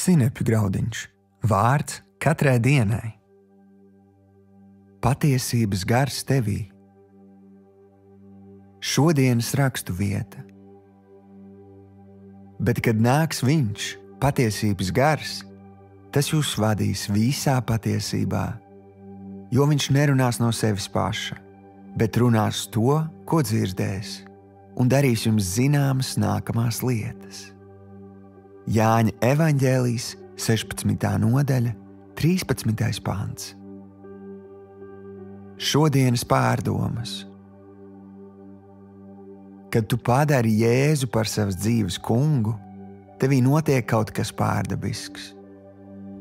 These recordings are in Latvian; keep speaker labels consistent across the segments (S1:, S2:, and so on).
S1: Sinepju graudiņš. Vārds katrai dienai. Patiesības gars tevī. Šodienas rakstu vieta. Bet, kad nāks viņš, patiesības gars, tas jūs vadīs visā patiesībā, jo viņš nerunās no sevis paša, bet runās to, ko dzirdēs, un darīs jums zināmas nākamās lietas. Jāņa evaņģēlijs, 16. nodaļa, 13. pants. Šodienas pārdomas. Kad tu padari Jēzu par savas dzīves kungu, tevī notiek kaut kas pārdabisks.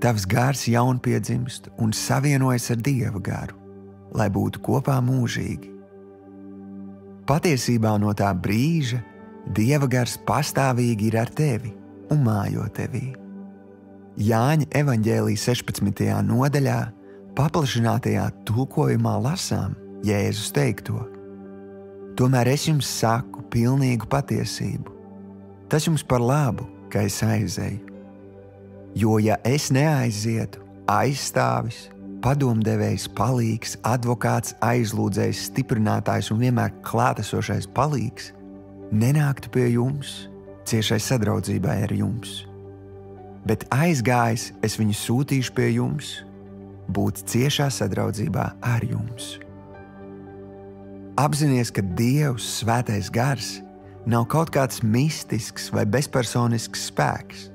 S1: Tavs gars jaunpiedzimst un savienojas ar Dieva garu, lai būtu kopā mūžīgi. Patiesībā no tā brīža Dieva gars pastāvīgi ir ar tevi un mājo tevī. Jāņa evaņģēlija 16. nodaļā paplašinātajā tulkojumā lasām Jēzus teikto: Tomēr es jums saku pilnīgu patiesību. Tas jums par labu, ka es aizeju. Jo, ja es neaizietu, aizstāvis, padomdevējs, palīgs, advokāts, aizlūdzējs, stiprinātājs un vienmēr klātesošais palīgs, nenāktu pie jums, ciešai sadraudzībai ar jums. Bet aizgājis, es viņu sūtīšu pie jums, būt ciešā sadraudzībā ar jums. Apzinies, ka Dievs, Svētais Gars, nav kaut kāds mistisks vai bezpersonisks spēks,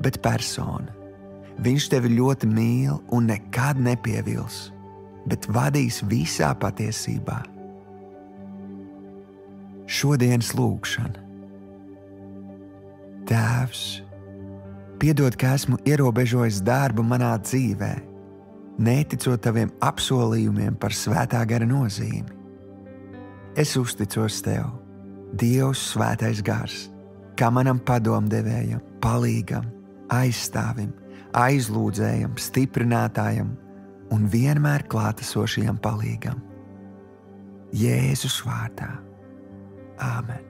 S1: bet persona. Viņš tevi ļoti mīl un nekad nepievils, bet vadīs visā patiesībā. Šodienas lūgšana. Tēvs, piedod, ka esmu ierobežojis darbu manā dzīvē, neticot taviem apsolījumiem par Svētā gara nozīmi. Es uzticos tev, Dievs, Svētais Gars, kā manam padomdevējam, palīgam, aizstāvim, aizlūdzējam, stiprinātājam un vienmēr klātesošajam palīgam. Jēzus vārdā. Āmen.